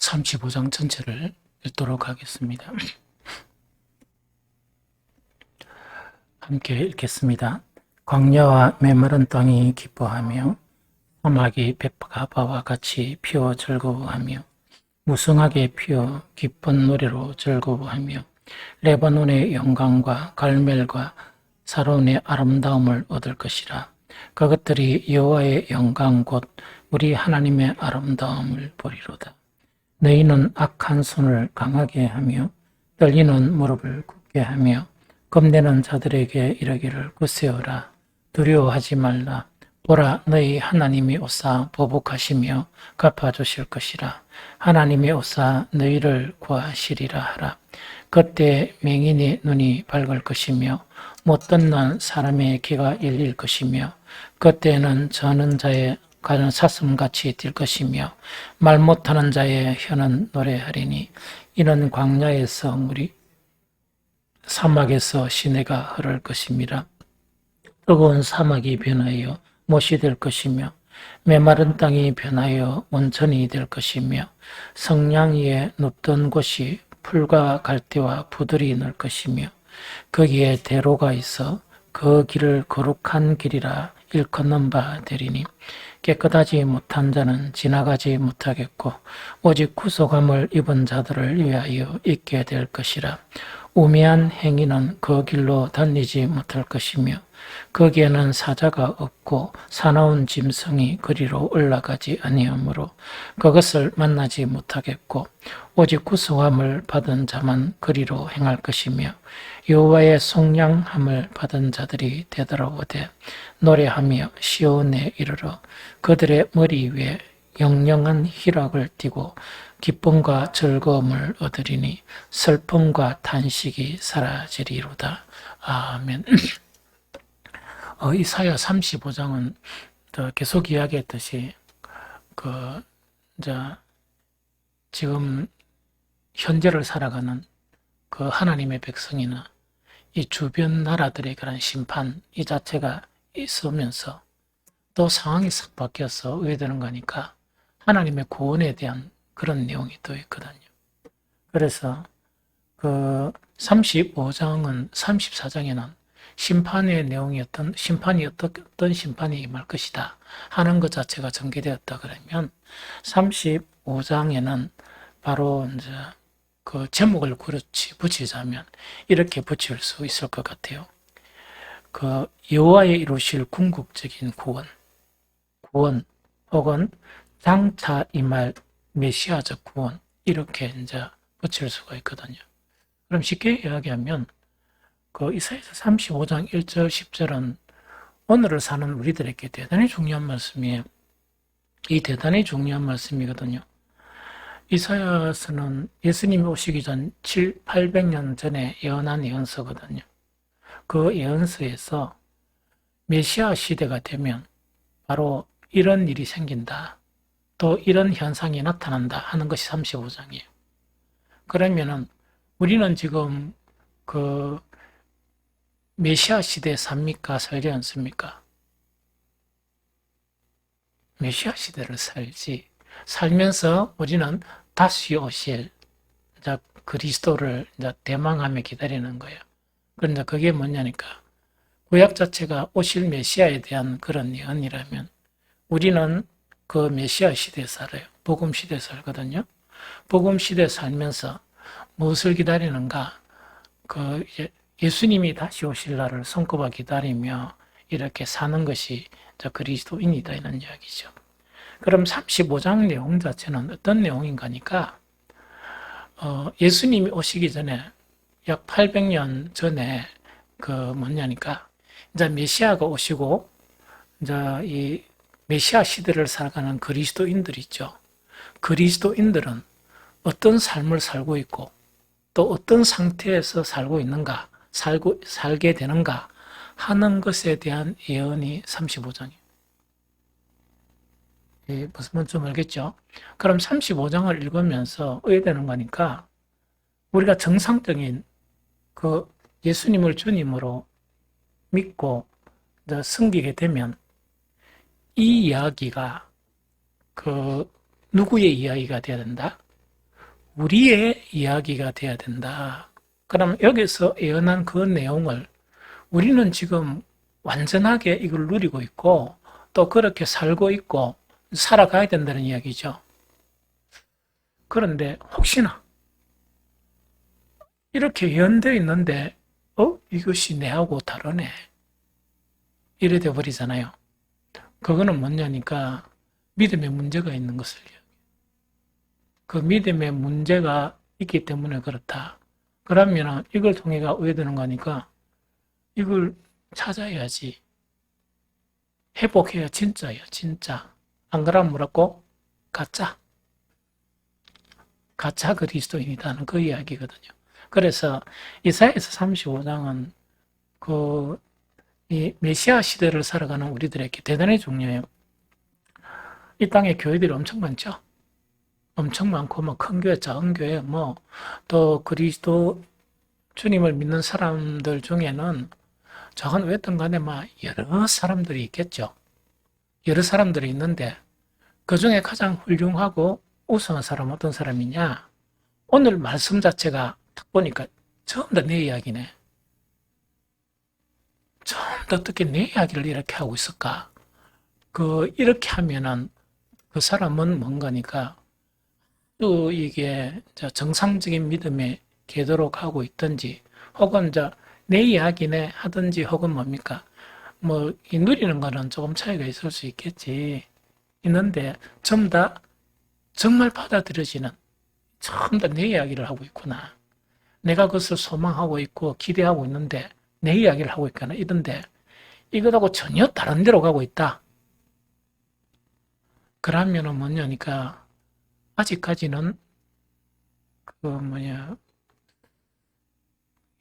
35장 전체를 읽도록 하겠습니다. 함께 읽겠습니다. 광야와 메마른 땅이 기뻐하며 사막이 벳가바와 같이 피어 즐거워하며 무성하게 피어 기쁜 노래로 즐거워하며 레바논의 영광과 갈멜과 사론의 아름다움을 얻을 것이라. 그것들이 여호와의 영광 곧 우리 하나님의 아름다움을 보리로다. 너희는 악한 손을 강하게 하며 떨리는 무릎을 굳게 하며 겁내는 자들에게 이르기를 굳세어라. 두려워하지 말라. 보라, 너희 하나님이 오사 보복하시며 갚아주실 것이라. 하나님이 오사 너희를 구하시리라 하라. 그때 맹인의 눈이 밝을 것이며 못 듣는 사람의 귀가 열릴 것이며 그때는 저는 자의 가는 사슴같이 뛸 것이며 말 못하는 자의 혀는 노래하리니 이는 광야에서 물이 사막에서 시내가 흐를 것임이라. 뜨거운 사막이 변하여 못이 될 것이며 메마른 땅이 변하여 온천이 될 것이며 성냥 위에 눕던 곳이 풀과 갈대와 부들이 날 것이며 거기에 대로가 있어 그 길을 거룩한 길이라 일컫는 바 되리니 깨끗하지 못한 자는 지나가지 못하겠고 오직 구속함을 입은 자들을 위하여 있게 될 것이라. 우매한 행위는 그 길로 다니지 못할 것이며 거기에는 사자가 없고 사나운 짐승이 그리로 올라가지 아니하므로 그것을 만나지 못하겠고 오직 구속함을 받은 자만 그리로 행할 것이며 여호와의 속량함을 받은 자들이 되돌아오되 노래하며 시온에 이르러 그들의 머리 위에 영영한 희락을 띠고 기쁨과 즐거움을 얻으리니 슬픔과 탄식이 사라지리로다. 아멘. 이사야 35장은 계속 이야기했듯이 지금 현재를 살아가는 그 하나님의 백성이나 이 주변 나라들에 관한 심판 이 자체가 있으면서 또 상황이 싹 바뀌어서 의되는 거니까 하나님의 구원에 대한 그런 내용이 또 있거든요. 그래서 그 35장은 34장에는 심판의 내용이었던 심판이 어떤 심판이 임할 것이다 하는 것 자체가 전개되었다 그러면 35장에는 바로 이제 그 제목을 그렇지 붙이자면 이렇게 붙일 수 있을 것 같아요. 그 여호와의 이루실 궁극적인 구원 혹은 장차 임할 메시아적 구원 이렇게 이제 붙일 수가 있거든요. 그럼 쉽게 이야기하면 그 이사야서 35장 1절 10절은 오늘을 사는 우리들에게 대단히 중요한 말씀이에요. 이 대단히 중요한 말씀이거든요. 이사야서는 예수님이 오시기 전 800년 전에 예언한 예언서거든요. 그 예언서에서 메시아 시대가 되면 바로 이런 일이 생긴다. 또 이런 현상이 나타난다 하는 것이 35장이에요. 그러면은 우리는 지금 그 메시아 시대에 삽니까? 살지 않습니까? 메시아 시대를 살지. 살면서 우리는 다시 오실 그리스도를 대망하며 기다리는 거예요. 그런데 그게 뭐냐니까 구약 자체가 오실 메시아에 대한 그런 예언이라면 우리는 그 메시아 시대에 살아요. 복음 시대에 살거든요. 복음 시대에 살면서 무엇을 기다리는가? 그 예수님이 다시 오실 날을 손꼽아 기다리며 이렇게 사는 것이 그리스도인이다 이런 이야기죠. 그럼 35장 내용 자체는 어떤 내용인가니까 예수님이 오시기 전에 약 800년 전에 뭐냐니까 이제 메시아가 오시고 이제 이 메시아 시대를 살아가는 그리스도인들 있죠. 그리스도인들은 어떤 삶을 살고 있고 또 어떤 상태에서 살고 있는가, 살게 되는가 하는 것에 대한 예언이 35장이에요. 무슨 말인지 좀 알겠죠? 그럼 35장을 읽으면서 의되는 거니까 우리가 정상적인 그 예수님을 주님으로 믿고 섬기게 되면 이 이야기가 그 누구의 이야기가 되어야 된다? 우리의 이야기가 돼야 된다. 그럼 여기서 예언한 그 내용을 우리는 지금 완전하게 이걸 누리고 있고 또 그렇게 살고 있고 살아가야 된다는 이야기죠. 그런데 혹시나 이렇게 예언되어 있는데 이것이 내하고 다르네. 이래 돼 버리잖아요. 그거는 뭐냐니까 믿음에 문제가 있는 것을 이야기해요. 그 믿음에 문제가 있기 때문에 그렇다. 그러면 이걸 통해가 오해되는 거니까 이걸 찾아야지. 회복해야 진짜예요, 진짜. 안 그러면 뭐라고? 가짜. 가짜 그리스도인이다는 그 이야기거든요. 그래서 이사야서 35장은 이 메시아 시대를 살아가는 우리들에게 대단히 중요해요. 이 땅에 교회들이 엄청 많죠. 엄청 많고 뭐 큰 교회, 작은 교회, 뭐 또 그리스도 주님을 믿는 사람들 중에는 작은 왜든 간에 막 여러 사람들이 있겠죠. 여러 사람들이 있는데 그 중에 가장 훌륭하고 우수한 사람은 어떤 사람이냐? 오늘 말씀 자체가 딱 보니까 전부 다 내 이야기네. 전부 다 어떻게 내 이야기를 이렇게 하고 있을까? 이렇게 하면은 그 사람은 뭔가니까 또 이게 정상적인 믿음에 되도록 하고 있든지 혹은 내 이야기네 하든지 혹은 뭡니까? 뭐 이 누리는 거는 조금 차이가 있을 수 있겠지. 있는데 전부 다 정말 받아들여지는 전부 다 내 이야기를 하고 있구나. 내가 그것을 소망하고 있고 기대하고 있는데 내 이야기를 하고 있거나 이런데 이것하고 전혀 다른 데로 가고 있다. 그러면은 뭐냐니까 아직까지는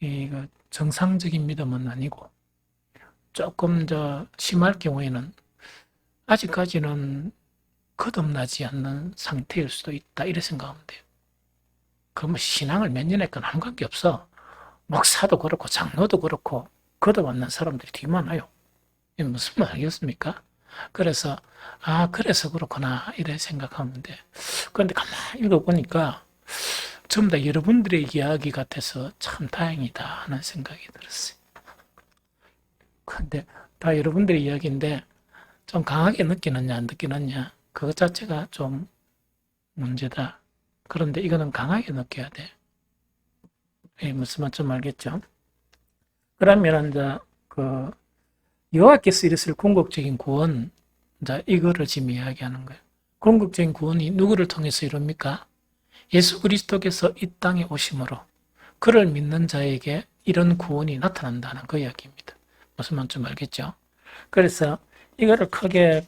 이거 정상적인 믿음은 아니고 조금 더 심할 경우에는 아직까지는 거듭나지 않는 상태일 수도 있다. 이렇게 생각하면 돼요. 그러면 신앙을 몇 년 했건 아무 관계 없어. 목사도 그렇고 장로도 그렇고 거듭받는 사람들이 되게 많아요. 이게 무슨 말이겠습니까? 그래서 그래서 그렇구나 이래 생각하면 돼. 그런데 가만히 읽어보니까 전부 다 여러분들의 이야기 같아서 참 다행이다 하는 생각이 들었어요. 근데 다 여러분들의 이야기인데 좀 강하게 느끼느냐 안 느끼느냐 그것 자체가 좀 문제다. 그런데 이거는 강하게 느껴야 돼. 무슨 말 좀 알겠죠? 그러면 이제 여호와께서 이르실 궁극적인 구원, 이제 이거를 지금 이야기하는 거예요. 궁극적인 구원이 누구를 통해서 이룹니까? 예수 그리스도께서 이 땅에 오심으로 그를 믿는 자에게 이런 구원이 나타난다는 그 이야기입니다. 무슨 말 좀 알겠죠? 그래서 이거를 크게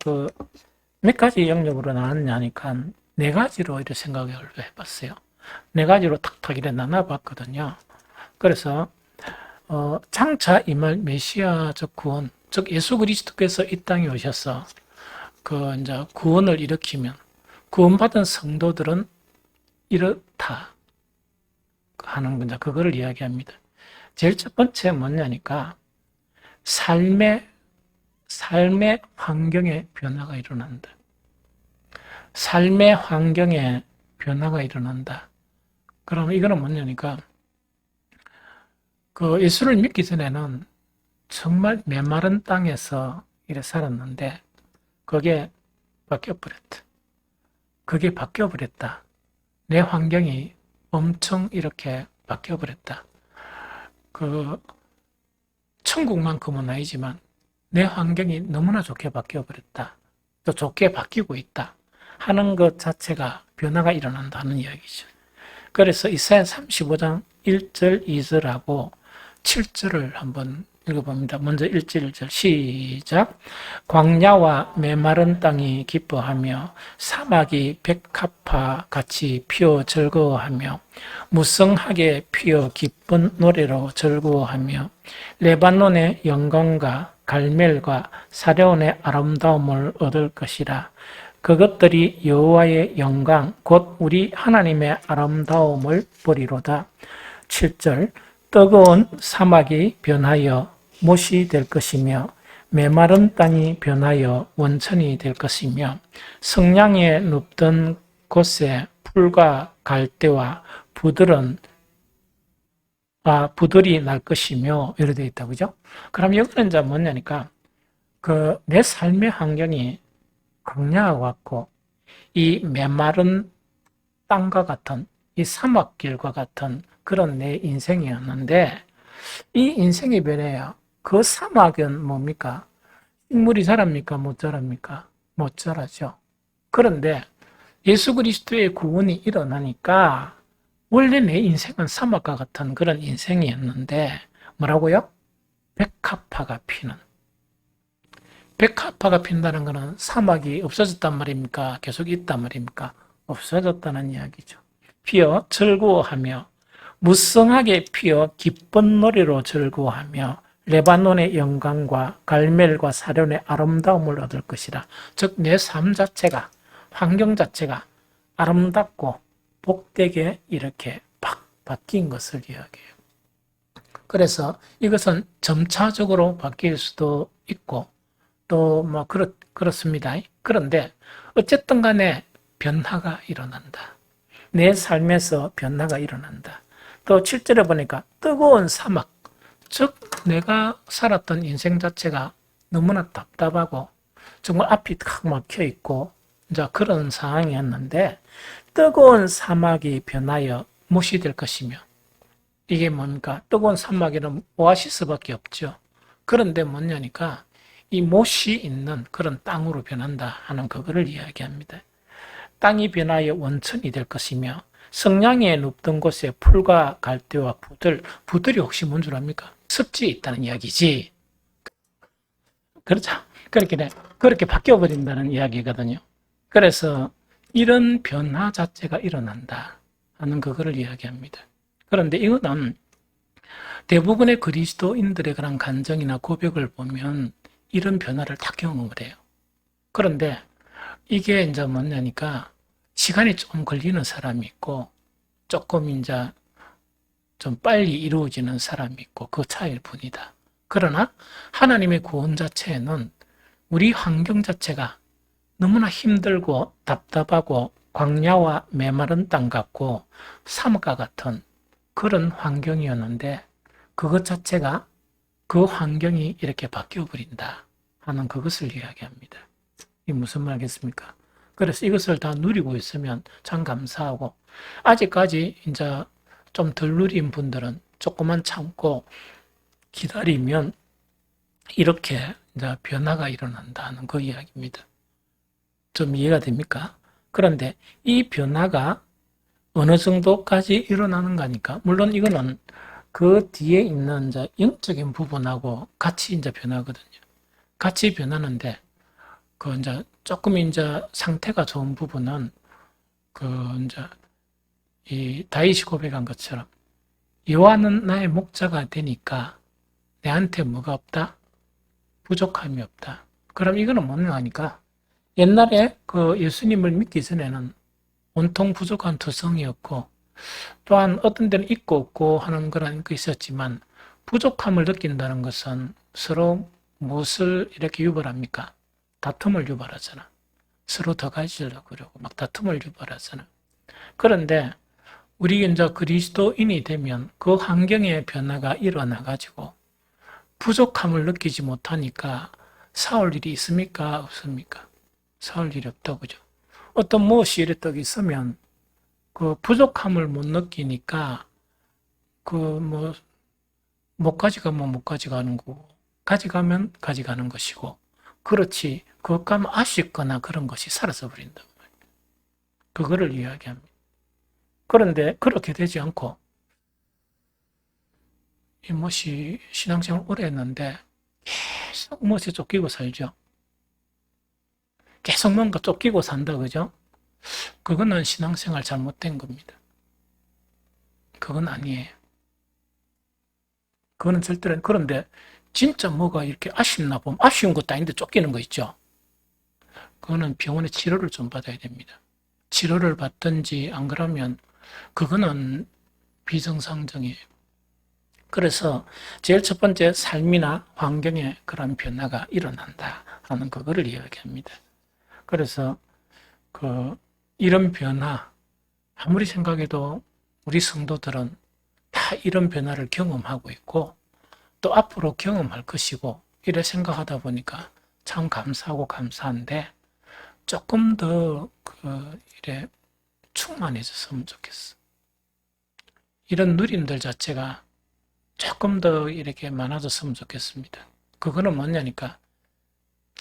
몇 가지 영역으로 나눴냐니까 네 가지로 이렇게 생각을 해봤어요. 네 가지로 탁탁 이렇게 나눠봤거든요. 그래서 장차 임할 메시아적 구원, 즉 예수 그리스도께서 이 땅에 오셔서 이제 구원을 일으키면 구원받은 성도들은 이렇다 하는 건데 그거를 이야기합니다. 제일 첫 번째 뭐냐니까 삶의 환경에 변화가 일어난다. 삶의 환경에 변화가 일어난다. 그럼 이거는 뭐냐니까 예수를 믿기 전에는 정말 메마른 땅에서 이래 살았는데 그게 바뀌어버렸다. 그게 바뀌어버렸다. 내 환경이 엄청 이렇게 바뀌어버렸다. 천국만큼은 아니지만 내 환경이 너무나 좋게 바뀌어버렸다. 또 좋게 바뀌고 있다. 하는 것 자체가 변화가 일어난다는 이야기죠. 그래서 이사야 35장 1절, 2절하고 7절을 한번 읽어봅니다. 먼저 1절, 1절 시작. 광야와 메마른 땅이 기뻐하며 사막이 백합화 같이 피어 즐거워하며 무성하게 피어 기쁜 노래로 즐거워하며 레바논의 영광과 갈멜과 사려온의 아름다움을 얻을 것이라. 그것들이 여호와의 영광 곧 우리 하나님의 아름다움을 보리로다. 7절 뜨거운 사막이 변하여 못이 될 것이며 메마른 땅이 변하여 원천이 될 것이며 성량에 눕던 곳에 풀과 갈대와 부들이 날 것이며 이렇게 되어 있다. 그죠? 그럼 여기는 이제 뭐냐니까 내 삶의 환경이 광야와 같고 이 메마른 땅과 같은 이 사막길과 같은 그런 내 인생이었는데 이 인생의 변화야. 그 사막은 뭡니까? 식물이 자랍니까? 못 자랍니까? 못 자라죠. 그런데 예수 그리스도의 구원이 일어나니까 원래 내 인생은 사막과 같은 그런 인생이었는데 뭐라고요? 백합화가 피는. 백합화가 핀다는 것은 사막이 없어졌단 말입니까? 계속 있단 말입니까? 없어졌다는 이야기죠. 피어 즐거워하며 무성하게 피어 기쁜 노래로 즐거워하며 레바논의 영광과 갈멜과 사련의 아름다움을 얻을 것이라. 즉 내 삶 자체가 환경 자체가 아름답고 복되게 이렇게 팍 바뀐 것을 이야기해요. 그래서 이것은 점차적으로 바뀔 수도 있고 또 뭐 그렇습니다. 그런데 어쨌든 간에 변화가 일어난다. 내 삶에서 변화가 일어난다. 또 7절에 보니까 뜨거운 사막, 즉 내가 살았던 인생 자체가 너무나 답답하고 정말 앞이 탁 막혀 있고 이제 그런 상황이었는데 뜨거운 사막이 변하여 못이 될 것이며 이게 뭡니까? 뜨거운 사막에는 오아시스밖에 없죠. 그런데 뭐냐니까 이 못이 있는 그런 땅으로 변한다 하는 그거를 이야기합니다. 땅이 변하여 원천이 될 것이며 성냥에 눕던 곳에 풀과 갈대와 부들이 혹시 뭔 줄 압니까? 습지에 있다는 이야기지. 그렇죠. 그렇게 바뀌어버린다는 이야기거든요. 그래서 이런 변화 자체가 일어난다 하는 그거를 이야기합니다. 그런데 이거는 대부분의 그리스도인들의 그런 간증이나 고백을 보면 이런 변화를 다 경험을 해요. 그런데 이게 이제 뭐냐니까 시간이 좀 걸리는 사람이 있고 조금 이제 좀 빨리 이루어지는 사람이 있고 그 차이일 뿐이다. 그러나 하나님의 구원 자체는 우리 환경 자체가 너무나 힘들고 답답하고 광야와 메마른 땅 같고 사막과 같은 그런 환경이었는데 그것 자체가 그 환경이 이렇게 바뀌어 버린다 하는 그것을 이야기합니다. 이게 무슨 말이겠습니까? 그래서 이것을 다 누리고 있으면 참 감사하고 아직까지 이제 좀 덜 누린 분들은 조금만 참고 기다리면 이렇게 이제 변화가 일어난다는 그 이야기입니다. 좀 이해가 됩니까? 그런데 이 변화가 어느 정도까지 일어나는 거니까 물론 이거는 그 뒤에 있는 이제 영적인 부분하고 같이 이제 변하거든요. 같이 변하는데 그 이제 조금 이제 상태가 좋은 부분은 그 이제 이 다윗이 고백한 것처럼 여호와는 나의 목자가 되니까 내한테 뭐가 없다? 부족함이 없다. 그럼 이거는 뭐냐 하니까 옛날에 그 예수님을 믿기 전에는 온통 부족한 투성이었고 또한 어떤 데는 있고 없고 하는 그런 게 있었지만 부족함을 느낀다는 것은 서로 무엇을 이렇게 유발합니까? 다툼을 유발하잖아. 서로 더 가지려고 그러고 막 다툼을 유발하잖아. 그런데 우리 이제 그리스도인이 되면 그 환경의 변화가 일어나 가지고 부족함을 느끼지 못하니까 싸울 일이 있습니까? 없습니까? 싸울 일이 없다고 그죠? 어떤 무엇이 이랬다 있으면 그 부족함을 못 느끼니까 그 뭐 못 가져가면 못 가져가는 거고 가져가면 가져가는 것이고 그렇지 그것 가면 아쉽거나 그런 것이 사라져 버린다. 그거를 이야기합니다. 그런데 그렇게 되지 않고 이 무엇이 신앙생활 오래 했는데 계속 무엇에 쫓기고 살죠. 계속 뭔가 쫓기고 산다 그죠? 그거는 신앙생활 잘못된 겁니다. 그건 아니에요. 그거는 절대로 그런데 진짜 뭐가 이렇게 아쉽나 보면 아쉬운 것도 아닌데 쫓기는 거 있죠. 그거는 병원에 치료를 좀 받아야 됩니다. 치료를 받든지 안 그러면 그거는 비정상적이에요. 그래서 제일 첫 번째 삶이나 환경에 그런 변화가 일어난다 하는 그거를 이야기합니다. 그래서 이런 변화 아무리 생각해도 우리 성도들은 다 이런 변화를 경험하고 있고 또 앞으로 경험할 것이고 이래 생각하다 보니까 참 감사하고 감사한데 조금 더 이래 충만해졌으면 좋겠어. 이런 누림들 자체가 조금 더 이렇게 많아졌으면 좋겠습니다. 그거는 뭐냐니까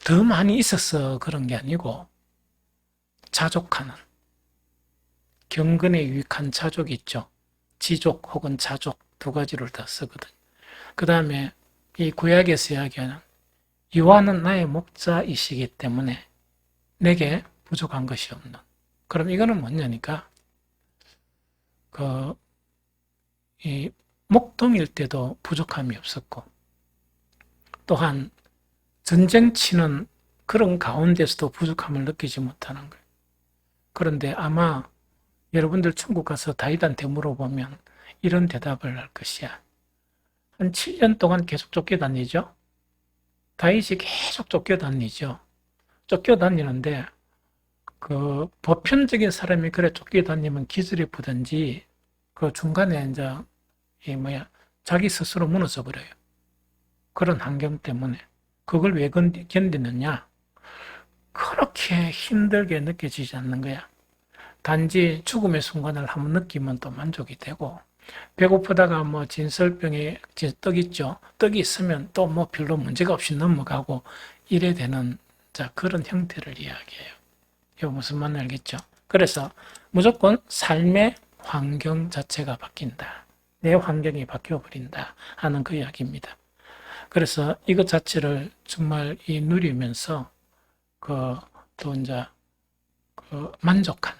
더 많이 있어서 그런 게 아니고 자족하는 경건에 유익한 자족이 있죠. 지족 혹은 자족 두 가지를 다 쓰거든. 그 다음에 이 구약에서 이야기하는 여호와는 나의 목자이시기 때문에 내게 부족한 것이 없는. 그럼 이거는 뭐냐니까 이 목동일 때도 부족함이 없었고 또한 전쟁 치는 그런 가운데서도 부족함을 느끼지 못하는 거예요. 그런데 아마 여러분들 천국 가서 다윗한테 물어보면 이런 대답을 할 것이야. 한 7년 동안 계속 쫓겨다니죠. 다윗이 계속 쫓겨다니죠. 쫓겨다니는데 그 보편적인 사람이 그래 쫓겨다니면 기절이 부든지 그 중간에 이제 자기 스스로 무너져 버려요. 그런 환경 때문에 그걸 왜 견디느냐? 그렇게 힘들게 느껴지지 않는 거야. 단지 죽음의 순간을 한번 느끼면 또 만족이 되고 배고프다가 뭐 진설병에 떡 있죠. 떡이 있으면 또 뭐 별로 문제가 없이 넘어가고 이래 되는 그런 형태를 이야기해요. 이거 무슨 말인지 알겠죠? 그래서 무조건 삶의 환경 자체가 바뀐다. 내 환경이 바뀌어버린다 하는 그 이야기입니다. 그래서 이것 자체를 정말 누리면서 또 이제 만족한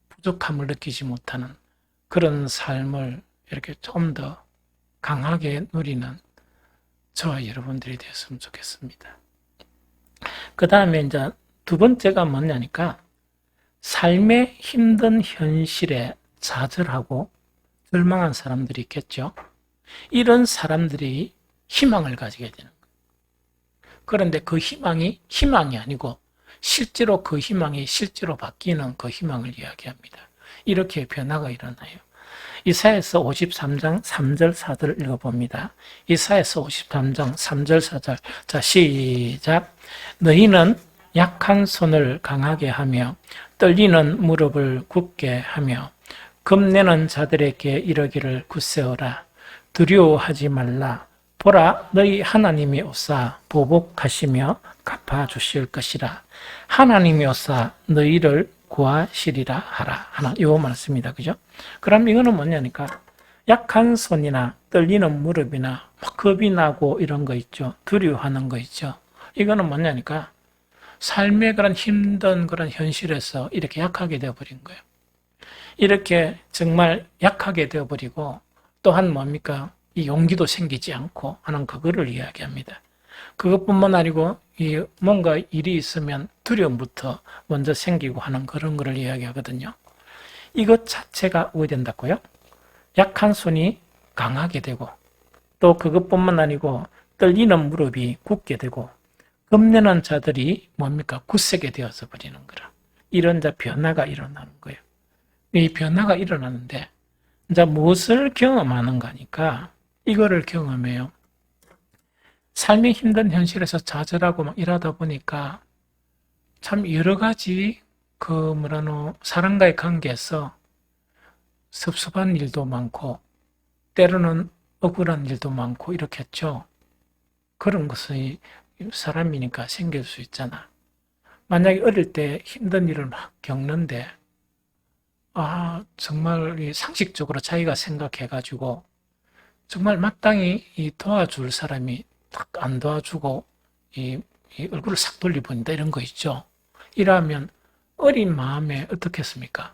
부족함을 느끼지 못하는 그런 삶을 이렇게 좀 더 강하게 누리는 저와 여러분들이 되었으면 좋겠습니다. 그 다음에 이제 두 번째가 뭐냐니까 삶의 힘든 현실에 좌절하고 절망한 사람들이 있겠죠. 이런 사람들이 희망을 가지게 되는 거예요. 그런데 그 희망이 아니고 실제로 그 희망이 실제로 바뀌는 그 희망을 이야기합니다. 이렇게 변화가 일어나요. 이사야서 53장 3절 4절 읽어봅니다. 이사야서 53장 3절 4절 자 시작. 너희는 약한 손을 강하게 하며 떨리는 무릎을 굳게 하며 겁내는 자들에게 이르기를 굳세어라. 두려워하지 말라. 보라 너희 하나님이 오사 보복하시며 갚아주실 것이라. 하나님이 오사 너희를 구하시리라 하라. 요 말씀입니다. 그죠? 그럼 이거는 뭐냐니까 약한 손이나 떨리는 무릎이나 겁이 나고 이런 거 있죠. 두려워하는 거 있죠. 이거는 뭐냐니까 삶의 그런 힘든 그런 현실에서 이렇게 약하게 되어버린 거예요. 이렇게 정말 약하게 되어버리고 또한 뭡니까? 이 용기도 생기지 않고 하는 그거를 이야기합니다. 그것뿐만 아니고 이 뭔가 일이 있으면 두려움부터 먼저 생기고 하는 그런 거를 이야기하거든요. 이것 자체가 오해된다고요? 약한 손이 강하게 되고 또 그것뿐만 아니고 떨리는 무릎이 굳게 되고 겁내는 자들이 뭡니까? 굳세게 되어서 버리는 거라. 이런 변화가 일어나는 거예요. 이 변화가 일어나는데 이제 무엇을 경험하는가니까 이거를 경험해요. 삶이 힘든 현실에서 좌절하고 막 이러다 보니까 참 여러 가지 사람과의 관계에서 섭섭한 일도 많고 때로는 억울한 일도 많고 이렇겠죠. 그런 것이 사람이니까 생길 수 있잖아. 만약에 어릴 때 힘든 일을 막 겪는데 정말 상식적으로 자기가 생각해가지고 정말 마땅히 도와줄 사람이 딱 안 도와주고 이 얼굴을 싹 돌려본다 이런 거 있죠. 이러면 어린 마음에 어떻겠습니까?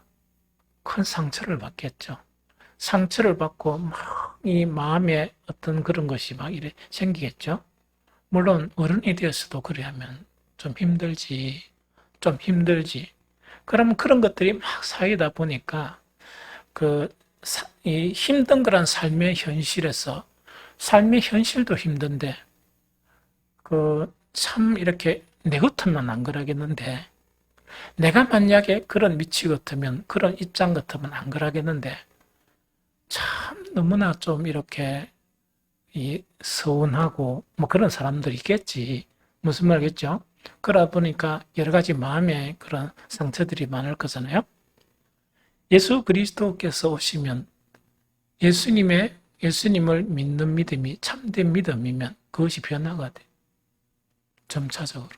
큰 상처를 받겠죠. 상처를 받고 막 이 마음에 어떤 그런 것이 막 이래 생기겠죠. 물론 어른이 되어서도 그래 하면 좀 힘들지. 그러면 그런 것들이 막 쌓이다 보니까 이 힘든 그런 삶의 현실에서 삶의 현실도 힘든데 참 이렇게 내 같으면 안 그러겠는데 내가 만약에 그런 위치 같으면, 그런 입장 같으면 안 그러겠는데, 참 너무나 좀 이렇게 서운하고 뭐 그런 사람들이 있겠지. 무슨 말이겠죠? 그러다 보니까 여러 가지 마음의 그런 상처들이 많을 거잖아요. 예수 그리스도께서 오시면 예수님을 믿는 믿음이 참된 믿음이면 그것이 변화가 돼. 점차적으로.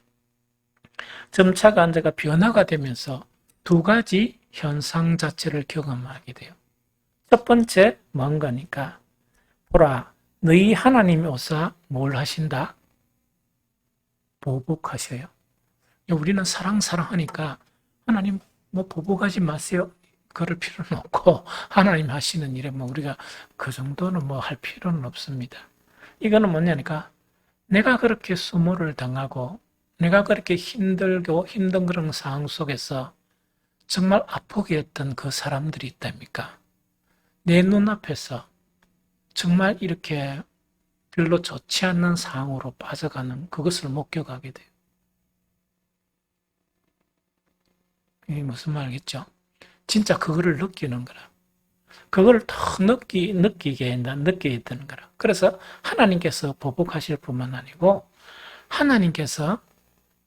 점차가 앉아가 변화가 되면서 두 가지 현상 자체를 경험하게 돼요. 첫 번째, 뭔가니까, 보라, 너희 하나님이 오사 뭘 하신다? 보복하셔요. 우리는 사랑하니까 하나님 뭐 보복하지 마세요. 그럴 필요는 없고 하나님 하시는 일에 뭐 우리가 그 정도는 뭐 할 필요는 없습니다. 이거는 뭐냐니까 내가 그렇게 수모를 당하고 내가 그렇게 힘들고 힘든 그런 상황 속에서 정말 아프게 했던 그 사람들이 있답니까? 내 눈앞에서 정말 이렇게 별로 좋지 않는 상황으로 빠져가는 그것을 목격하게 돼요. 이게 무슨 말이겠죠? 진짜 그거를 느끼는 거라. 그걸 더 느끼게 되는 거라. 그래서 하나님께서 보복하실 뿐만 아니고 하나님께서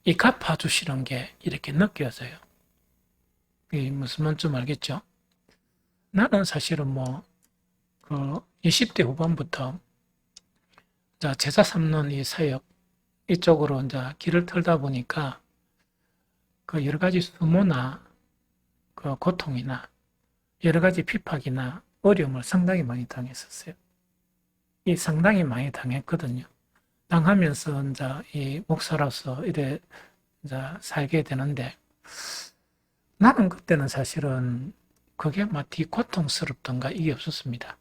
이 갚아주시는 게 이렇게 느껴져요. 이게 무슨 말인지 알겠죠? 나는 사실은 그 20대 후반부터 제자 삼는 이 사역 이쪽으로 이제 길을 털다 보니까 그 여러 가지 수모나 그 고통이나 여러 가지 핍박이나 어려움을 상당히 많이 당했었어요. 이 상당히 많이 당했거든요. 당하면서 이제 이 목사로서 이래 이제 살게 되는데 나는 그때는 사실은 그게 막뒤 고통스럽던가 이게 없었습니다.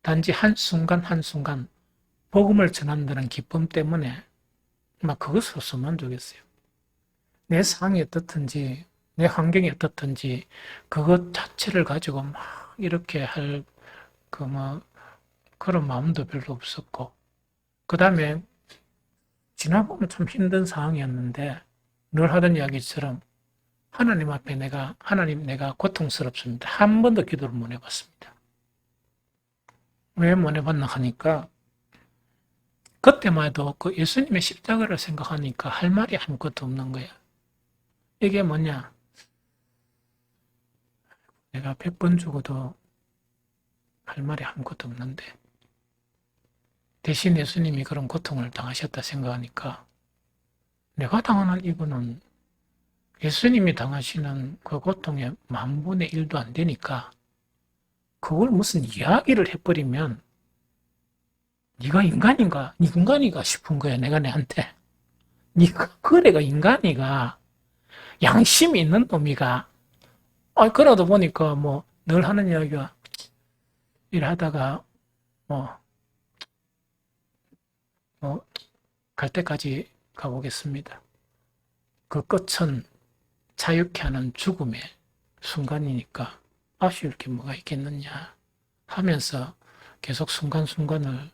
단지 한순간 한순간 복음을 전한다는 기쁨 때문에 막 그것으로서 만족했어요. 내 상황이 어떻든지 내 환경이 어떻든지 그것 자체를 가지고 막 이렇게 할 그런 마음도 별로 없었고 그 다음에 지나보면 참 힘든 상황이었는데 늘 하던 이야기처럼 하나님 앞에 하나님 내가 고통스럽습니다. 한 번도 기도를 못 해봤습니다. 왜 못 해봤나 하니까 그때만 해도 그 예수님의 십자가를 생각하니까 할 말이 아무것도 없는 거야. 이게 뭐냐? 내가 100번 죽어도 할 말이 아무것도 없는데 대신 예수님이 그런 고통을 당하셨다 생각하니까 내가 당하는 이거는 예수님이 당하시는 그 고통의 10,000분의 1도 안 되니까 그걸 무슨 이야기를 해버리면 네가 인간인가? 네 인간이가 싶은 거야 내가 내한테. 네가 그래가 인간이가 양심이 있는 놈이가 그러다 보니까 늘 하는 이야기가 일하다가 갈 때까지 가보겠습니다. 그 끝은 자유케 하는 죽음의 순간이니까 아쉬울 게 뭐가 있겠느냐 하면서 계속 순간순간을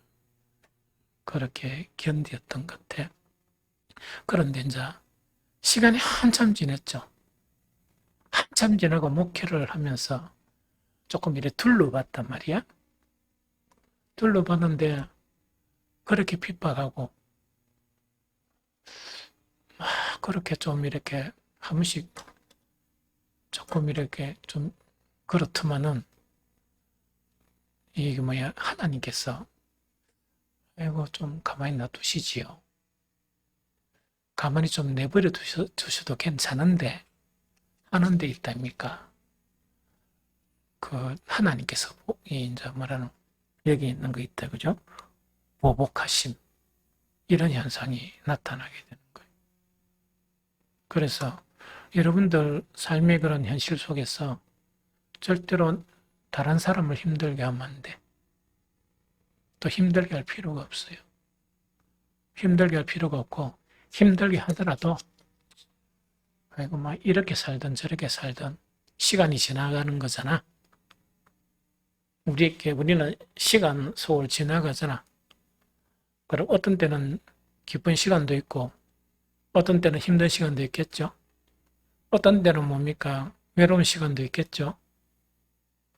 그렇게 견디었던 것 같아. 그런데 이제 시간이 한참 지났죠. 한참 지나고 목회를 하면서 조금 이렇게 둘러봤단 말이야. 둘러봤는데 그렇게 핍박하고 그렇게 좀 이렇게 한 번씩 조금 이렇게 좀 그렇더만은 이게 하나님께서 이거 좀 가만히 놔두시지요. 가만히 좀 내버려 두셔도 괜찮은데 하는 데 있답니까? 그 하나님께서 이제 말하는 여기 있는 거 있다 그죠? 보복하심 이런 현상이 나타나게 되는 거예요. 그래서 여러분들 삶의 그런 현실 속에서 절대로 다른 사람을 힘들게 하면 안 돼. 또 힘들게 할 필요가 없어요. 힘들게 할 필요가 없고 힘들게 하더라도 아이고 이렇게 살든 저렇게 살든 시간이 지나가는 거잖아. 우리는 시간 속을 지나가잖아. 그럼 어떤 때는 기쁜 시간도 있고 어떤 때는 힘든 시간도 있겠죠. 어떤 데는 뭡니까? 외로운 시간도 있겠죠?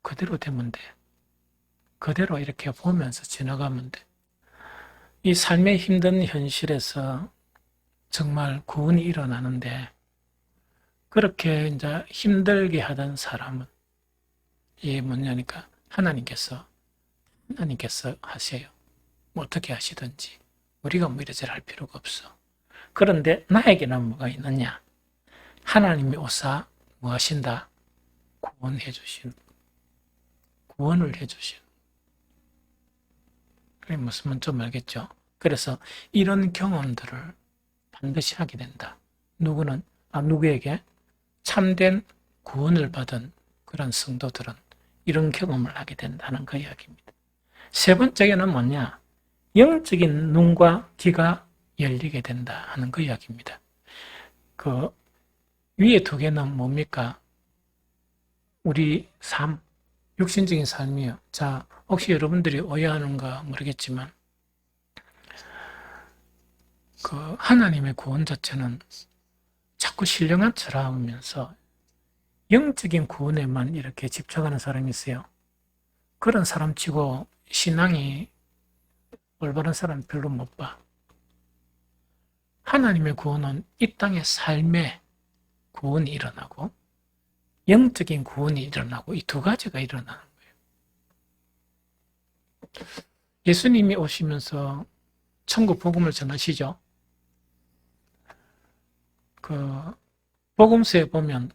그대로 되면 돼. 그대로 이렇게 보면서 지나가면 돼. 이 삶의 힘든 현실에서 정말 구원이 일어나는데, 그렇게 이제 힘들게 하던 사람은, 이게 뭐냐니까, 하나님께서 하세요. 뭐 어떻게 하시든지. 우리가 뭐 이래저래 할 필요가 없어. 그런데 나에게는 뭐가 있느냐? 하나님이 오사 뭐 하신다? 구원을 해주시는. 그게 무슨 말인지 좀 알겠죠? 그래서 이런 경험들을 반드시 하게 된다. 누구에게? 참된 구원을 받은 그런 성도들은 이런 경험을 하게 된다는 그 이야기입니다. 세 번째는 뭐냐? 영적인 눈과 귀가 열리게 된다 하는 그 이야기입니다. 그 위에 두 개는 뭡니까? 우리 삶, 육신적인 삶이에요. 자, 혹시 여러분들이 오해하는가 모르겠지만, 그 하나님의 구원 자체는 자꾸 신령한 척 하면서 영적인 구원에만 이렇게 집착하는 사람이 있어요. 그런 사람 치고 신앙이 올바른 사람 별로 못 봐. 하나님의 구원은 이 땅의 삶의 구원이 일어나고 영적인 구원이 일어나고 이 두 가지가 일어나는 거예요. 예수님이 오시면서 천국 복음을 전하시죠. 그 복음서에 보면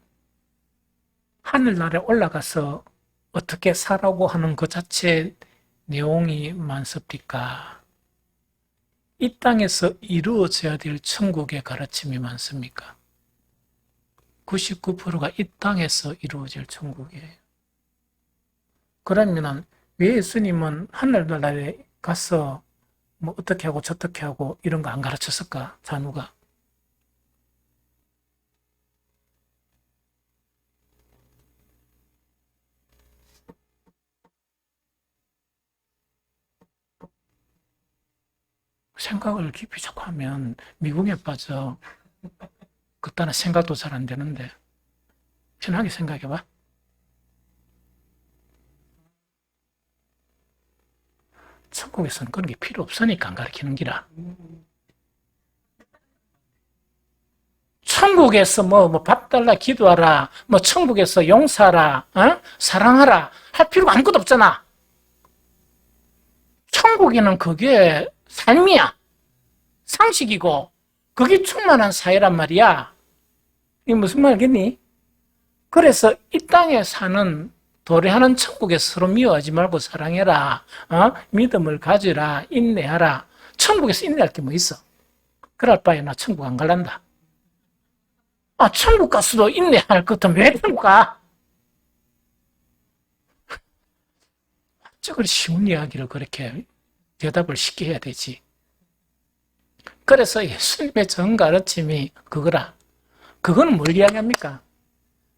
하늘나라에 올라가서 어떻게 살라고 하는 그 자체 내용이 많습니까? 이 땅에서 이루어져야 될 천국의 가르침이 많습니까? 99%가 이 땅에서 이루어질 천국이에요. 그러면은 왜 예수님은 하늘나라에 가서 뭐 어떻게 하고 저떻게 하고 이런 거 안 가르쳤을까? 잔우가. 생각을 깊이 자꾸 하면 미궁에 빠져. 그딴 생각도 잘 안 되는데 편하게 생각해봐. 천국에서는 그런 게 필요 없으니까 안 가르치는 기라. 천국에서 밥 달라 기도하라, 천국에서 용서하라, 사랑하라 할 필요가 아무것도 없잖아. 천국에는 그게 삶이야. 상식이고 그게 충만한 사회란 말이야. 이게 무슨 말이겠니? 그래서 이 땅에 사는 도래하는 천국에서 서로 미워하지 말고 사랑해라. 믿음을 가지라. 인내하라. 천국에서 인내할 게 뭐 있어? 그럴 바에 나 천국 안 갈란다. 천국 가서도 인내할 것 같으면 왜 천국 가? 저걸 쉬운 이야기를 그렇게 대답을 쉽게 해야 되지. 그래서 예수님의 전 가르침이 그거라. 그거는 뭘 이야기합니까?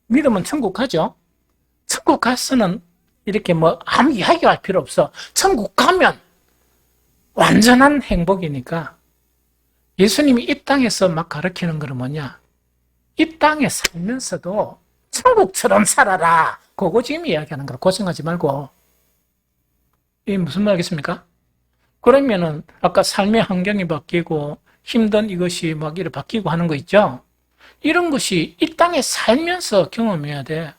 믿으면 천국 가죠? 천국 가서는 이렇게 아무 이야기할 필요 없어. 천국 가면 완전한 행복이니까 예수님이 이 땅에서 막 가르치는 건 뭐냐? 이 땅에 살면서도 천국처럼 살아라. 그거 지금 이야기하는 거라. 고생하지 말고. 이게 무슨 말이겠습니까? 그러면은 아까 삶의 환경이 바뀌고 힘든 이것이 막 이렇게 바뀌고 하는 거 있죠? 이런 것이 이 땅에 살면서 경험해야 돼.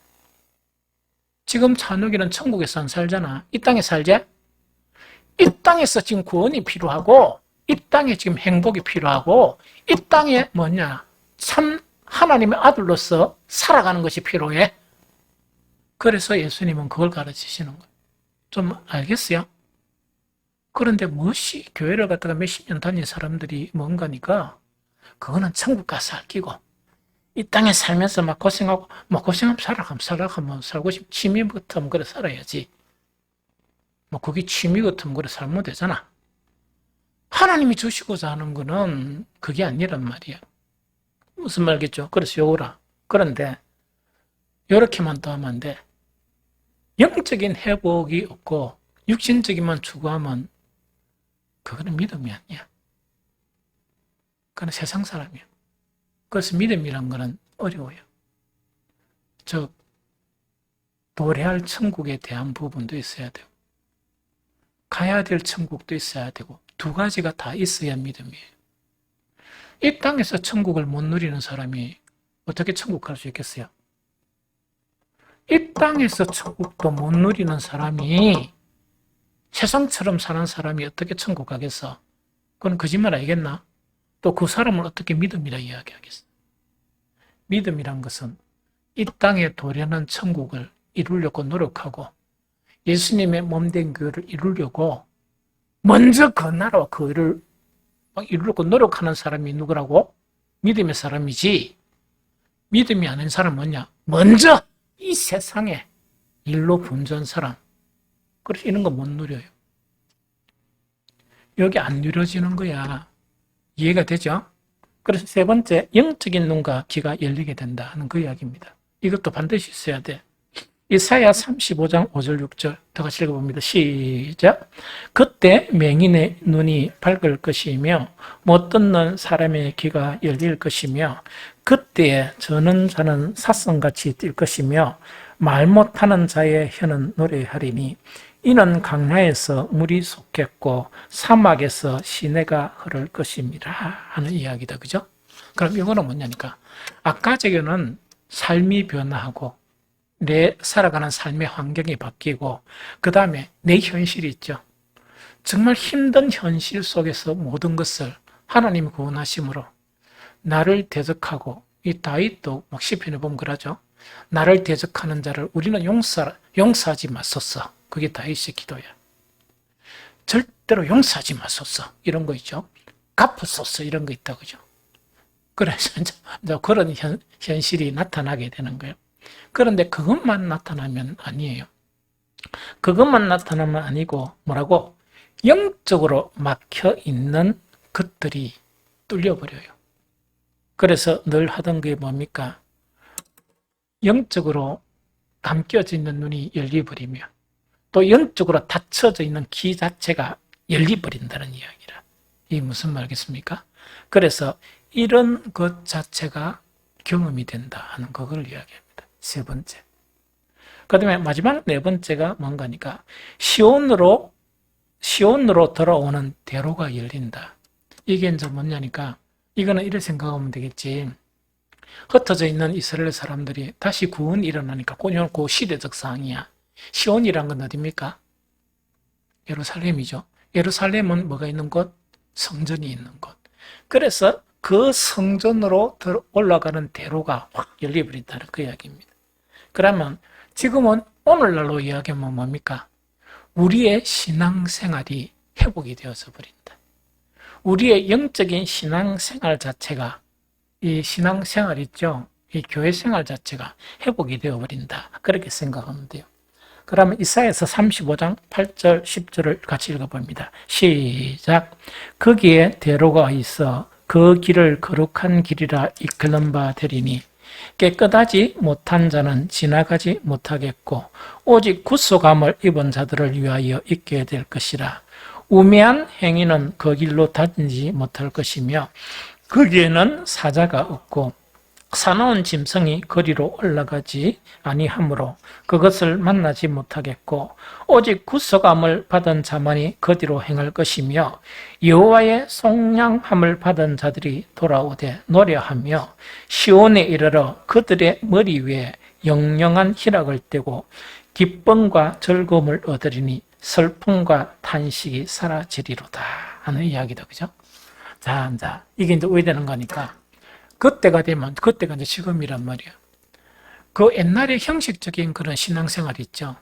지금 찬욱이는 천국에서 안 살잖아. 이 땅에 살지? 이 땅에서 지금 구원이 필요하고 이 땅에 지금 행복이 필요하고 이 땅에 참 하나님의 아들로서 살아가는 것이 필요해. 그래서 예수님은 그걸 가르치시는 거예요. 좀 알겠어요? 그런데 무엇이 교회를 갖다가 몇십 년 다닌 사람들이 뭔가니까 그거는 천국 가서 할 끼고 이 땅에 살면서 막 고생하고 고생하면 살아가면 살고 싶 취미 같으면 그래 살아야지. 그게 취미 같으면 그래 살면 되잖아. 하나님이 주시고자 하는 거는 그게 아니란 말이야. 무슨 말겠죠? 그래서 요거라. 그런데 요렇게만 더 하면 안 돼. 영적인 회복이 없고 육신적인만 추구하면 그거는 믿음이 아니야. 그건 세상 사람이야. 그래서 믿음이란 거는 어려워요. 즉 도래할 천국에 대한 부분도 있어야 되고 가야 될 천국도 있어야 되고 두 가지가 다 있어야 믿음이에요. 이 땅에서 천국을 못 누리는 사람이 어떻게 천국 갈 수 있겠어요? 이 땅에서 천국도 못 누리는 사람이 세상처럼 사는 사람이 어떻게 천국 가겠어? 그건 거짓말 아니겠나? 또 그 사람을 어떻게 믿음이라 이야기하겠어? 믿음이란 것은 이 땅에 도래하는 천국을 이루려고 노력하고 예수님의 몸된 교회를 이루려고 먼저 그 나라와 그 일을 이루려고 노력하는 사람이 누구라고? 믿음의 사람이지. 믿음이 아닌 사람은 뭐냐? 먼저 이 세상에 일로 분주한 사람. 그래서 이런 거 못 누려요. 여기 안 누려지는 거야. 이해가 되죠? 그래서 세 번째, 영적인 눈과 귀가 열리게 된다 하는 그 이야기입니다. 이것도 반드시 있어야 돼. 이사야 35장 5절 6절 더 같이 읽어봅니다. 시작. 그때 맹인의 눈이 밝을 것이며 못 듣는 사람의 귀가 열릴 것이며 그때에 저는 자는 사슴같이 뛸 것이며 말 못하는 자의 혀는 노래하리니 이는 강야에서 물이 솟겠고 사막에서 시내가 흐를 것입니다 하는 이야기다. 그죠? 그럼 이거는 뭐냐니까 아까 저기는 삶이 변화하고 내 살아가는 삶의 환경이 바뀌고 그 다음에 내 현실이 있죠. 정말 힘든 현실 속에서 모든 것을 하나님이 구원하심으로 나를 대적하고 이 다윗도 막 시편에 보면 그러죠. 나를 대적하는 자를 우리는 용서하지 마소서. 그게 다윗의 기도야. 절대로 용서하지 마소서. 이런 거 있죠. 갚으소서 이런 거 있다 그죠. 그래서 이제 그런 현실이 나타나게 되는 거예요. 그런데 그것만 나타나면 아니에요. 그것만 나타나면 아니고 뭐라고? 영적으로 막혀 있는 것들이 뚫려버려요. 그래서 늘 하던 게 뭡니까? 영적으로 감겨져 있는 눈이 열려버리며 또 영적으로 닫혀져 있는 귀 자체가 열려버린다는 이야기라. 이게 무슨 말이겠습니까? 그래서 이런 것 자체가 경험이 된다 하는 그걸 이야기합니다. 세 번째. 그 다음에 마지막 네 번째가 뭔가니까 시온으로 돌아오는 대로가 열린다. 이게 이제 뭐냐니까 이거는 이렇게 생각하면 되겠지. 흩어져 있는 이스라엘 사람들이 다시 구원이 일어나니까 그 시대적 상황이야. 시온이란 건 어디입니까? 예루살렘이죠. 예루살렘은 뭐가 있는 곳? 성전이 있는 곳. 그래서 그 성전으로 올라가는 대로가 확 열려버린다는 그 이야기입니다. 그러면 지금은 오늘날로 이야기하면 뭡니까? 우리의 신앙생활이 회복이 되어서 버린다. 우리의 영적인 신앙생활 자체가 이 신앙생활 있죠? 이 교회생활 자체가 회복이 되어버린다. 그렇게 생각하면 돼요. 그러면 이사야서 35장 8절 10절을 같이 읽어봅니다. 시작. 거기에 대로가 있어 그 길을 거룩한 길이라 이끌는 바 되리니 깨끗하지 못한 자는 지나가지 못하겠고 오직 구속함을 입은 자들을 위하여 있게 될 것이라. 우매한 행위는 그 길로 다니지 못할 것이며 거기에는 사자가 없고 사나운 짐승이 거리로 올라가지 아니하므로 그것을 만나지 못하겠고 오직 구속함을 받은 자만이 거기로 행할 것이며 여호와의 속량함을 받은 자들이 돌아오되 노래하며 시온에 이르러 그들의 머리 위에 영영한 희락을 떼고 기쁨과 즐거움을 얻으리니 슬픔과 탄식이 사라지리로다 하는 이야기다. 그죠? 자, 이게 이제 왜 되는 거니까 그때가 되면 그때가 이제 지금이란 말이야. 그 옛날에 형식적인 그런 신앙생활 있죠.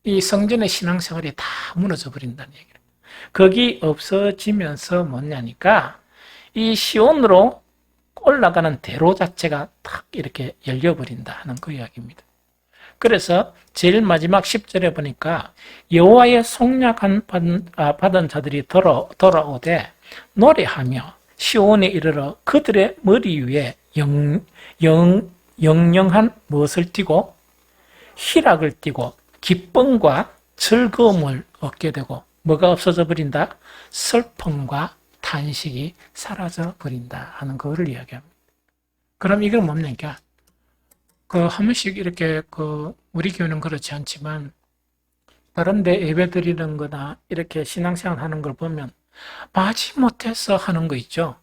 이 성전의 신앙생활이 다 무너져 버린다는 얘기를. 거기 없어지면서 뭐냐니까 이 시온으로 올라가는 대로 자체가 탁 이렇게 열려버린다 하는 그 이야기입니다. 그래서 제일 마지막 10절에 보니까 여호와의 속량한 받은 자들이 돌아오되 노래하며 시온에 이르러 그들의 머리 위에 영영한 무엇을 띠고 희락을 띠고 기쁨과 즐거움을 얻게 되고 뭐가 없어져 버린다? 슬픔과 탄식이 사라져 버린다 하는 것을 이야기합니다. 그럼 이건 뭡니까? 한 번씩 이렇게 우리 교회는 그렇지 않지만 다른데 예배 드리는 거나 이렇게 신앙생활 하는 걸 보면 마지못해서 하는 거 있죠.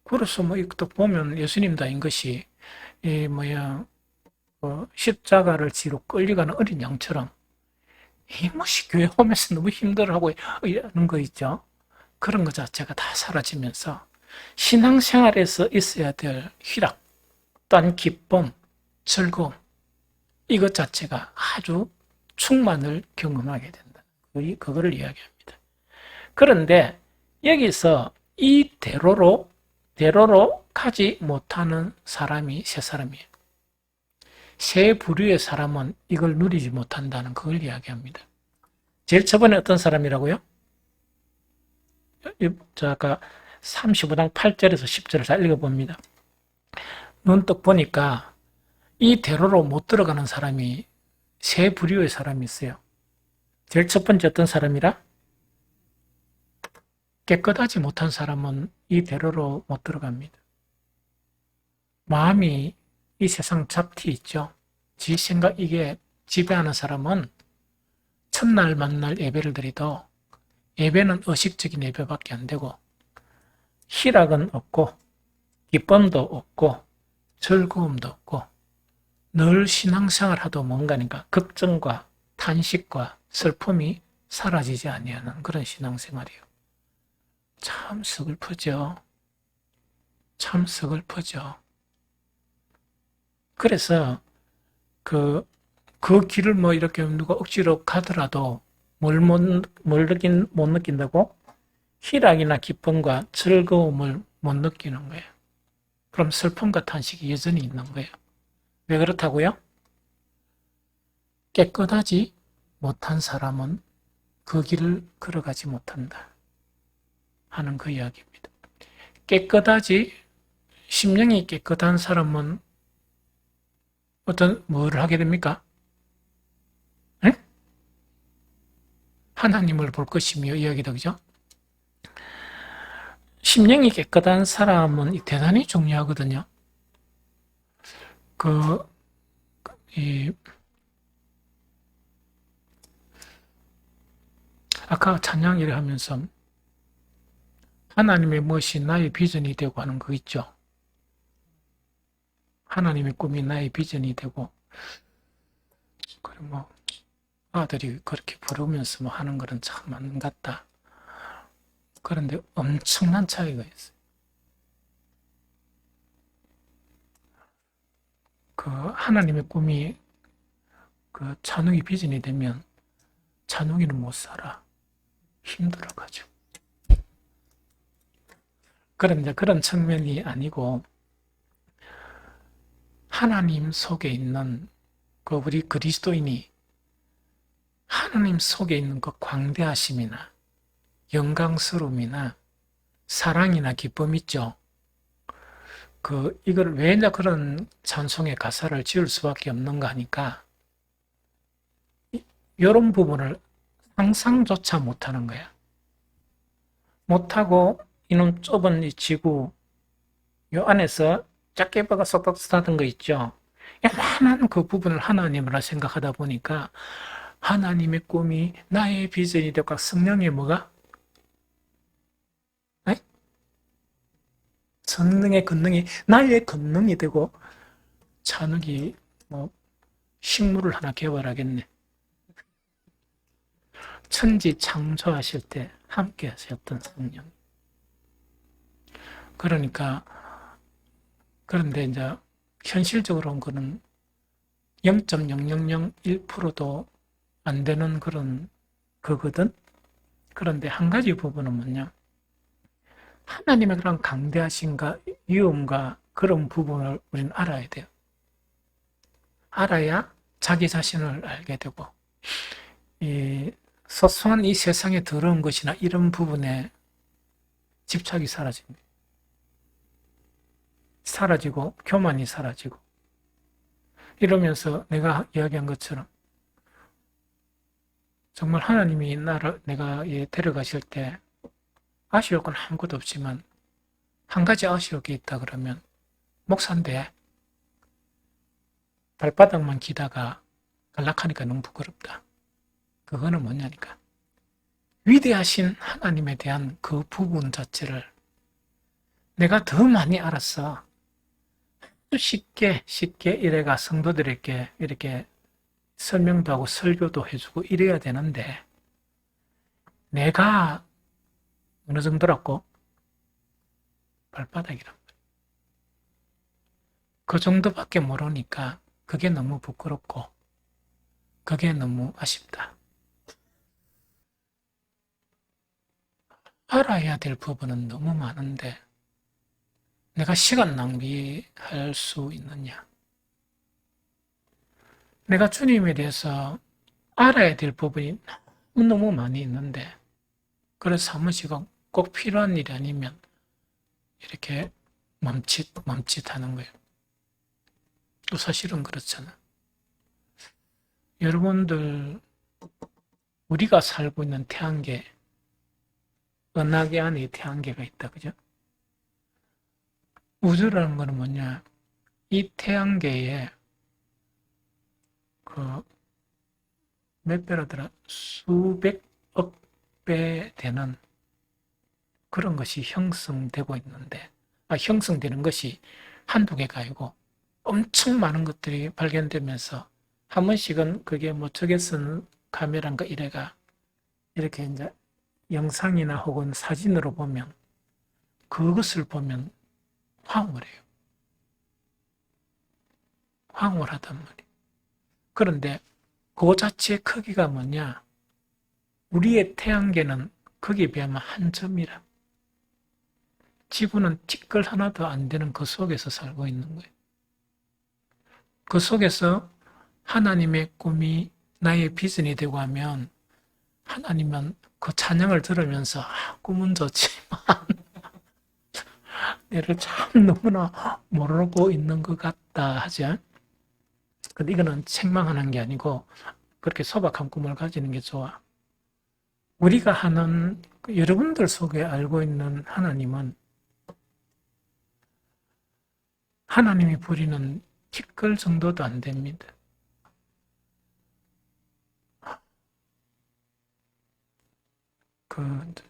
그래서 이것도 보면 예수님다인 것이 십자가를 지러 끌려가는 어린 양처럼 이 뭐시 교회 오면서 너무 힘들어하고 이러는 거 있죠. 그런 것 자체가 다 사라지면서 신앙생활에서 있어야 될 희락, 또한 기쁨, 즐거움 이것 자체가 아주 충만을 경험하게 된다. 그거를 이야기합니다. 그런데 여기서 이 대로로 가지 못하는 사람이 세 사람이에요. 세 부류의 사람은 이걸 누리지 못한다는 그걸 이야기합니다. 제일 처번에 어떤 사람이라고요? 아까 35장 8절에서 10절을 잘 읽어봅니다. 눈떡 보니까 이 대로로 못 들어가는 사람이 세 부류의 사람이 있어요. 제일 첫 번째 어떤 사람이라? 깨끗하지 못한 사람은 이 대로로 못 들어갑니다. 마음이 이 세상 잡티 있죠. 지 생각 이게 지배하는 사람은 첫날 만날 예배를 드리도 예배는 의식적인 예배밖에 안 되고 희락은 없고 기쁨도 없고 즐거움도 없고 늘 신앙생활 하도 뭔가니까 걱정과 탄식과 슬픔이 사라지지 아니하는 그런 신앙생활이에요. 참 서글프죠. 참 서글프죠. 그래서 그 길을 이렇게 누가 억지로 가더라도 뭘 못 느낀다고? 희락이나 기쁨과 즐거움을 못 느끼는 거예요. 그럼 슬픔과 탄식이 여전히 있는 거예요. 왜 그렇다고요? 깨끗하지 못한 사람은 그 길을 걸어가지 못한다 하는 그 이야기입니다. 심령이 깨끗한 사람은 뭘 하게 됩니까? 네? 하나님을 볼 것이며 이야기다, 그죠? 심령이 깨끗한 사람은 대단히 중요하거든요. 아까 찬양 일을 하면서 하나님의 무엇이 나의 비전이 되고 하는 거 있죠. 하나님의 꿈이 나의 비전이 되고, 그리고 아들이 그렇게 부르면서 하는 거는 참 안 같다. 그런데 엄청난 차이가 있어요. 하나님의 꿈이 찬욱이 비전이 되면 찬욱이는 못 살아. 힘들어가지고. 그런데 그런 측면이 아니고 하나님 속에 있는 우리 그리스도인이 하나님 속에 있는 그 광대하심이나 영광스러움이나 사랑이나 기쁨 있죠. 이걸 왜 그런 찬송의 가사를 지을 수밖에 없는가 하니까 이런 부분을 상상조차 못하는 거야. 못하고 이놈 좁은 이 지구 요 안에서 짝개바가 쏙쏙 쓰다던 거 있죠. 많은 그 부분을 하나님으로 생각하다 보니까 하나님의 꿈이 나의 비전이 되고 성령의 뭐가? 네? 성령의 권능이 나의 권능이 되고 찬욱이 식물을 하나 개발하겠네. 천지 창조하실 때 함께 하셨던 성령. 그런데 이제 현실적으로는 그는 0.0001%도 안 되는 그거든. 그런데 한 가지 부분은 뭐냐? 하나님의 그런 강대하심과 위엄과 그런 부분을 우리는 알아야 돼요. 알아야 자기 자신을 알게 되고, 소소한 이 세상에 더러운 것이나 이런 부분에 집착이 사라집니다. 사라지고 교만이 사라지고 이러면서 내가 이야기한 것처럼 정말 하나님이 내가 데려가실 때 아쉬울 건 아무것도 없지만 한 가지 아쉬울 게 있다 그러면 목사인데 발바닥만 기다가 안락하니까 너무 부끄럽다. 그거는 뭐냐니까. 위대하신 하나님에 대한 그 부분 자체를 내가 더 많이 알았어. 쉽게 이래가 성도들에게 이렇게 설명도 하고 설교도 해주고 이래야 되는데 내가 어느 정도라고? 발바닥이란 말이야. 그 정도밖에 모르니까 그게 너무 부끄럽고 그게 너무 아쉽다. 알아야 될 부분은 너무 많은데 내가 시간 낭비할 수 있느냐? 내가 주님에 대해서 알아야 될 부분이 너무 많이 있는데 그래서 사무시가 꼭 필요한 일이 아니면 이렇게 멈칫하는 거예요. 또 사실은 그렇잖아. 여러분들 우리가 살고 있는 태양계 은하계 안에 태양계가 있다. 그죠? 우주라는 거는 뭐냐? 이 태양계에 몇 배라더라? 수백억 배 되는 그런 것이 형성되고 있는데, 형성되는 것이 한두 개가 아니고 엄청 많은 것들이 발견되면서 한 번씩은 그게 뭐 적외선 카메라인가 이래가 이렇게 이제 영상이나 혹은 사진으로 보면 그것을 보면 황홀해요. 황홀하단 말이에요. 그런데 그 자체의 크기가 뭐냐? 우리의 태양계는 거기에 비하면 한 점이라. 지구는 티끌 하나도 안 되는 그 속에서 살고 있는 거예요. 그 속에서 하나님의 꿈이 나의 비전이 되고 하면 하나님은 그 찬양을 들으면서 꿈은 좋지만 얘를 참 너무나 모르고 있는 것 같다 하죠. 근데 이거는 책망하는 게 아니고 그렇게 소박한 꿈을 가지는 게 좋아. 우리가 하는 여러분들 속에 알고 있는 하나님은 하나님이 부리는 티끌 정도도 안 됩니다.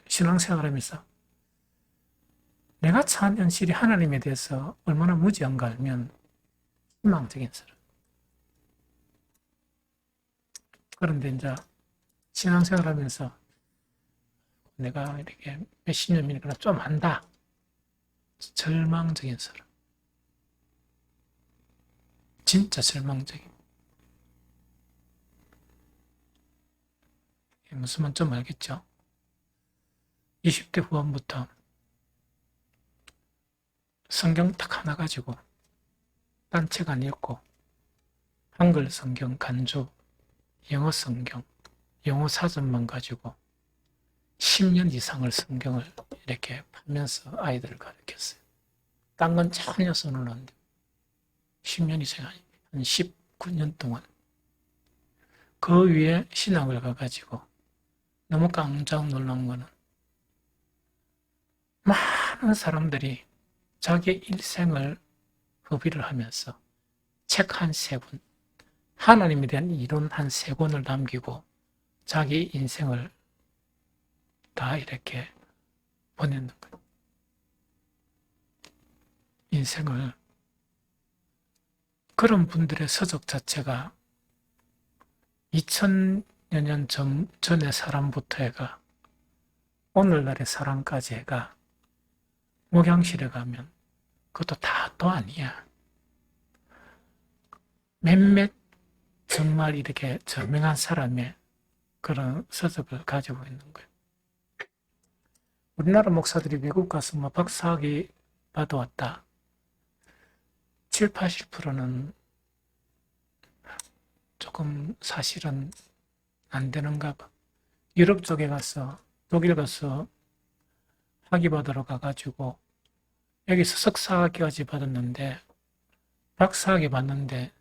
신앙생활하면서 내가 처한 현실이 하나님에 대해서 얼마나 무지한가 알면 희망적인 사람. 그런데 이제 신앙생활하면서 내가 이렇게 몇십 년이니까 좀 안다. 절망적인 사람. 진짜 절망적인. 무슨 말인지 좀 알겠죠? 20대 후반부터 성경 딱 하나 가지고 딴 책 안 읽고 한글 성경 간주, 영어 성경, 영어 사전만 가지고 10년 이상을 성경을 이렇게 파면서 아이들을 가르쳤어요. 딴 건 전혀 손을 안 대고 10년 이상 아니 한 19년 동안 그 위에 신학을 가가지고 너무 깜짝 놀란 거는 많은 사람들이 자기 일생을 허비를 하면서 책 한 세 권, 하나님에 대한 이론 한 세 권을 남기고 자기 인생을 다 이렇게 보내는 거예요. 인생을. 그런 분들의 서적 자체가 2000여 년 전의 사람부터 해가 오늘날의 사람까지 해가 목양실에 가면 그것도 다 또 아니야. 몇몇 정말 이렇게 저명한 사람의 그런 서적을 가지고 있는 거예요. 우리나라 목사들이 미국 가서 뭐 박사학위 받아왔다. 7, 80%는 조금 사실은 안 되는가 봐. 유럽 쪽에 가서, 독일 가서 학위 받으러 가가지고 여기서 석사학위까지 받았는데 박사학위 받는데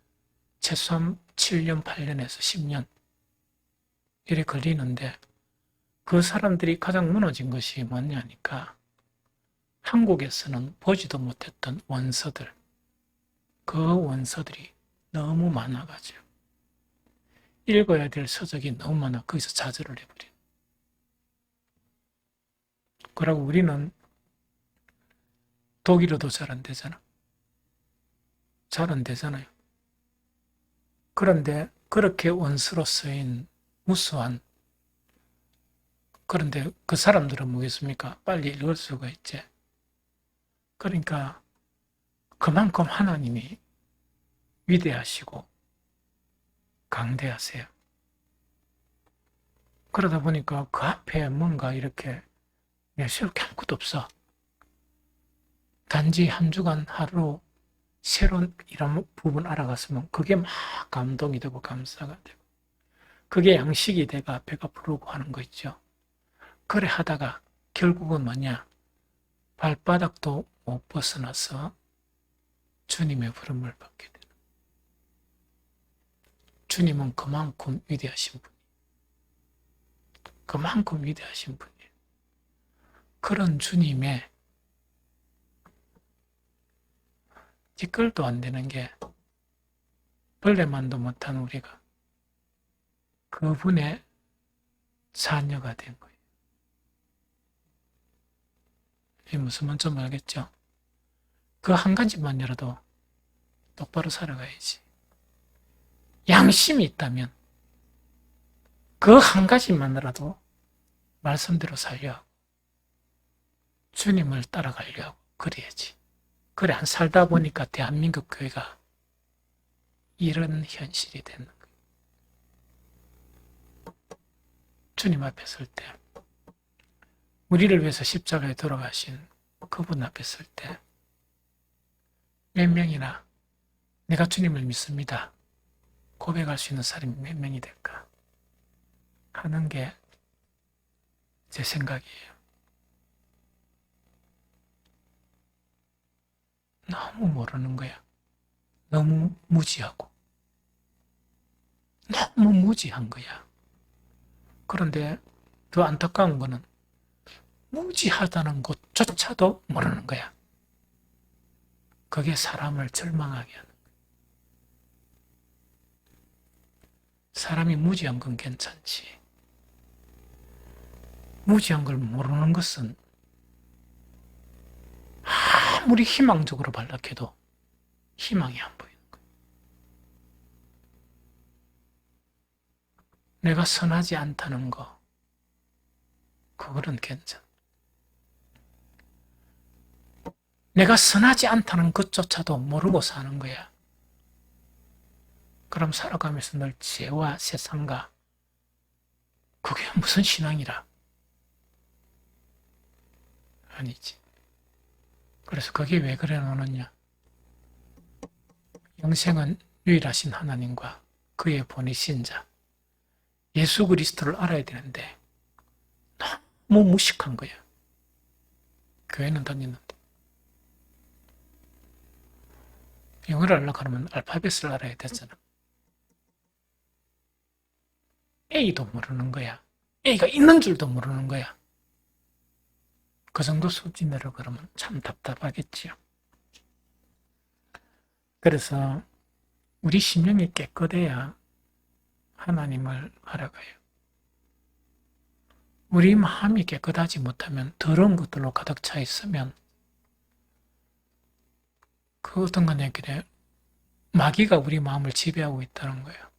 최소한 7년, 8년에서 10년 이래 걸리는데 그 사람들이 가장 무너진 것이 뭐냐니까 한국에서는 보지도 못했던 원서들, 그 원서들이 너무 많아가지고 읽어야 될 서적이 너무 많아 거기서 좌절을 해버려. 그러고 우리는 독일어도 잘 안 되잖아. 잘 안 되잖아요. 그런데 그렇게 원수로 쓰인 무수한, 그런데 그 사람들은 뭐겠습니까? 빨리 읽을 수가 있지. 그러니까 그만큼 하나님이 위대하시고 강대하세요. 그러다 보니까 그 앞에 뭔가 이렇게 새롭게 아무것도 없어. 단지 한 주간 하루 새로운 이런 부분 알아갔으면 그게 막 감동이 되고 감사가 되고 그게 양식이 돼가 배가 부르고 하는 거 있죠. 그래 하다가 결국은 뭐냐? 발바닥도 못 벗어나서 주님의 부름을 받게 되는. 주님은 그만큼 위대하신 분. 그만큼 위대하신 분이에요. 그런 주님의 뒷걸도 안 되는 게 벌레만도 못한 우리가 그분의 자녀가 된 거예요. 이게 무슨 말인지 알겠죠? 그 한 가지만이라도 똑바로 살아가야지. 양심이 있다면 그 한 가지만이라도 말씀대로 살려 주님을 따라가려고 그래야지. 그래 안 살다 보니까 대한민국 교회가 이런 현실이 되는 거예요. 주님 앞에 설 때, 우리를 위해서 십자가에 돌아가신 그분 앞에 설 때 몇 명이나 내가 주님을 믿습니다 고백할 수 있는 사람이 몇 명이 될까 하는 게 제 생각이에요. 너무 모르는 거야. 너무 무지하고 너무 무지한 거야. 그런데 더 안타까운 거는 무지하다는 것조차도 모르는 거야. 그게 사람을 절망하게 하는 거야. 사람이 무지한 건 괜찮지. 무지한 걸 모르는 것은 아무리 희망적으로 발락해도 희망이 안 보이는 거예요. 내가 선하지 않다는 거, 그거는 괜찮아. 내가 선하지 않다는 것조차도 모르고 사는 거야. 그럼 살아가면서 늘 죄와 세상과 그게 무슨 신앙이라? 아니지. 그래서 그게 왜 그래 놓느냐? 영생은 유일하신 하나님과 그의 보내신 자 예수 그리스도를 알아야 되는데 너무 무식한 거야. 교회는 다니는데. 영어를 하려고 하면 알파벳을 알아야 되잖아. A도 모르는 거야. A가 있는 줄도 모르는 거야. 그 정도 수준으로 그러면 참 답답하겠지요. 그래서 우리 심령이 깨끗해야 하나님을 알아가요. 우리 마음이 깨끗하지 못하면 더러운 것들로 가득 차 있으면 그 어떤 간에 그래 마귀가 우리 마음을 지배하고 있다는 거예요.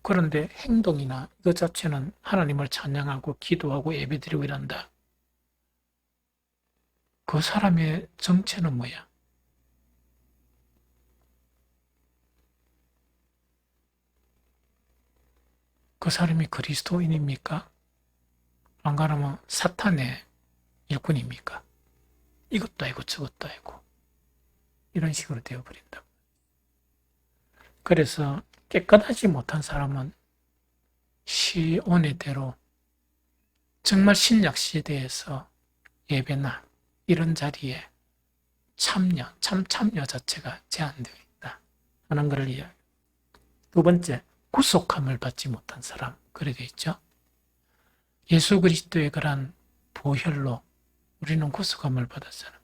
그런데 행동이나 이것 자체는 하나님을 찬양하고 기도하고 예배드리고 이란다. 그 사람의 정체는 뭐야? 그 사람이 그리스도인입니까? 안 그러면 사탄의 일꾼입니까? 이것도 아니고 저것도 아니고 이런 식으로 되어버린다. 그래서 깨끗하지 못한 사람은 시온의 대로 정말 신약 시대에서 예배나 이런 자리에 참여 자체가 제한되어 있다 하는 것을 이야기. 두 번째, 구속함을 받지 못한 사람, 그래 되어 있죠. 예수 그리스도의 그런 보혈로 우리는 구속함을 받았잖아.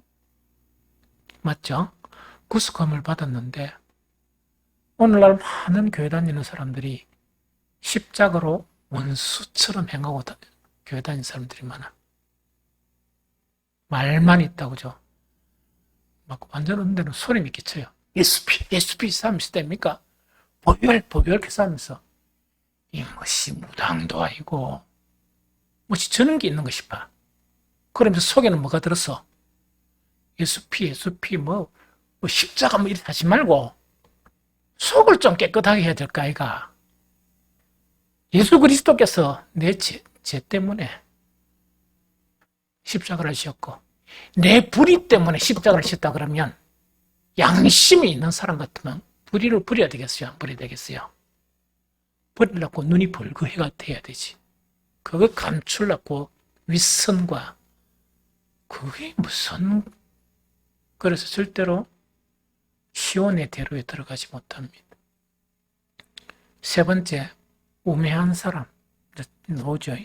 맞죠? 구속함을 받았는데 오늘날 많은 교회 다니는 사람들이 십자가로 원수처럼 행하고 교회 다니는 사람들이 많아. 말만 있다고 그죠? 막 완전 은대는 소리 끼쳐요. 예수피 싸움이 됩니까? 보별 그 싸움에서 이 뭐시 무당도 아니고 뭐시 저는 게 있는 것이 봐. 그러면서 속에는 뭐가 들었어? 예수피 뭐 십자가 뭐 이렇게 하지 말고 속을 좀 깨끗하게 해야 될까 아이가. 예수 그리스도께서 내 죄 때문에 십자가를 지었고 내 불의 때문에 십자가를 지었다 그러면 양심이 있는 사람 같으면 불의를 버려야 되겠어요? 안 버려야 되겠어요? 버리려고 눈이 벌거해가 돼야 되지. 그거 감추려고 윗선과 그게 무슨. 그래서 절대로 시온의 대로에 들어가지 못합니다. 세 번째, 우매한 사람 나오죠.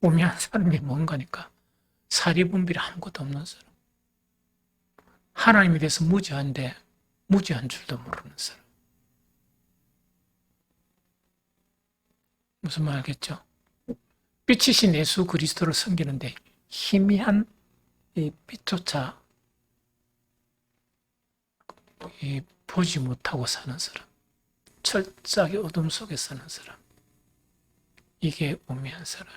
우매한 사람이 뭔가니까 사리분별이 아무것도 없는 사람. 하나님에 대해서 무지한데 무지한 줄도 모르는 사람. 무슨 말 알겠죠? 빛이신 예수 그리스도를 섬기는데 희미한 이 빛조차 보지 못하고 사는 사람. 철저하게 어둠 속에 사는 사람. 이게 우매한 사람.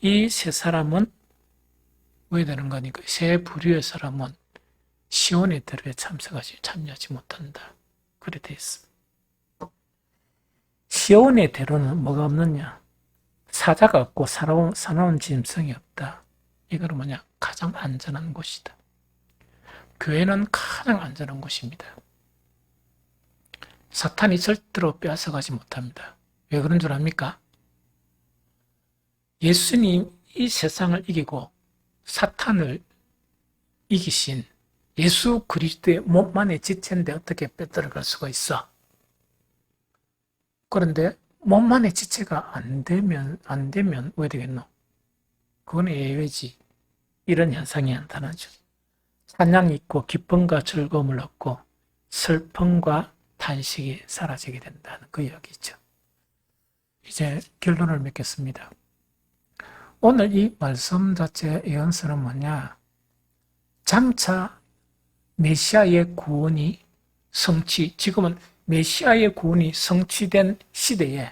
이 세 사람은 왜 되는 거니까 세 부류의 사람은 시온의 대로에 참여하지 못한다. 그래 돼 있어. 시온의 대로는 뭐가 없느냐? 사자가 없고 사나운 짐승이 없다. 이거는 뭐냐? 가장 안전한 곳이다. 교회는 가장 안전한 곳입니다. 사탄이 절대로 빼앗아가지 못합니다. 왜 그런 줄 압니까? 예수님 이 세상을 이기고 사탄을 이기신 예수 그리스도의 몸만의 지체인데 어떻게 빼들어갈 수가 있어? 그런데 몸만의 지체가 안 되면 왜 되겠노? 그건 예외지. 이런 현상이 나타나죠. 찬양이 있고 기쁨과 즐거움을 얻고 슬픔과 탄식이 사라지게 된다는 그 이야기죠. 이제 결론을 맺겠습니다. 오늘 이 말씀 자체의 예언서는 뭐냐? 장차 메시아의 구원이 지금은 메시아의 구원이 성취된 시대에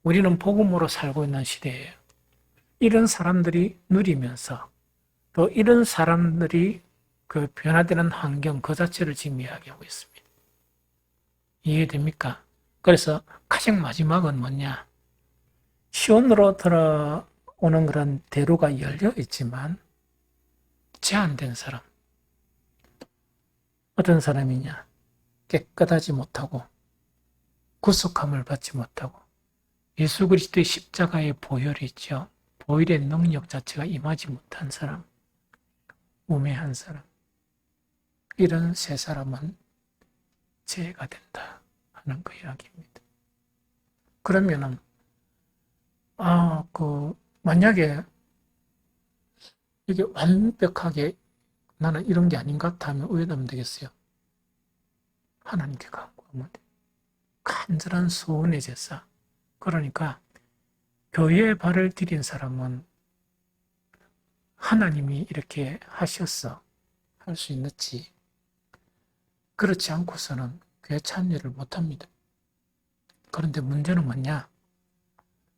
우리는 복음으로 살고 있는 시대예요. 이런 사람들이 누리면서 또 이런 사람들이 그 변화되는 환경 그 자체를 지금 이야기하고 있습니다. 이해됩니까? 그래서 가장 마지막은 뭐냐? 시온으로 들어오는 그런 대로가 열려 있지만 제한된 사람. 어떤 사람이냐? 깨끗하지 못하고 구속함을 받지 못하고 예수 그리스도의 십자가의 보혈이 있죠. 보혈의 능력 자체가 임하지 못한 사람, 우매한 사람. 이런 세 사람은 죄가 된다 하는 그 이야기입니다. 그러면은 만약에 이게 완벽하게 나는 이런 게 아닌 것 같아 하면 어디다 하면 되겠어요? 하나님께 간구하면 돼. 간절한 소원의 제사. 그러니까 교회에 발을 들인 사람은 하나님이 이렇게 하셨어. 할 수 있는지. 그렇지 않고서는 교회 참여를 못합니다. 그런데 문제는 뭐냐?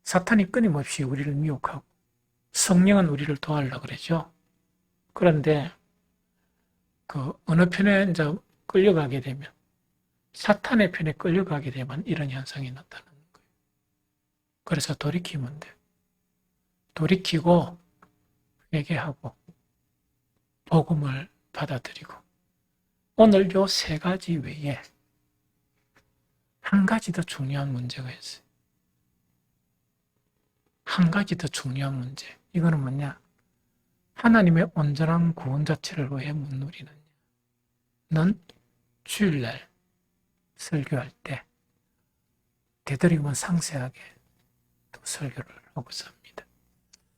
사탄이 끊임없이 우리를 미혹하고 성령은 우리를 도와하려고 그러죠. 그런데 그 어느 편에 이제 끌려가게 되면 사탄의 편에 끌려가게 되면 이런 현상이 나타나는 거예요. 그래서 돌이키면 돼. 돌이키고 회개하고 복음을 받아들이고 오늘 요 세 가지 외에 한 가지 더 중요한 문제가 있어요. 한 가지 더 중요한 문제. 이거는 뭐냐? 하나님의 온전한 구원 자체를 왜 못 누리느냐? 넌 주일날 설교할 때 되도록이면 상세하게 또 설교를 하고서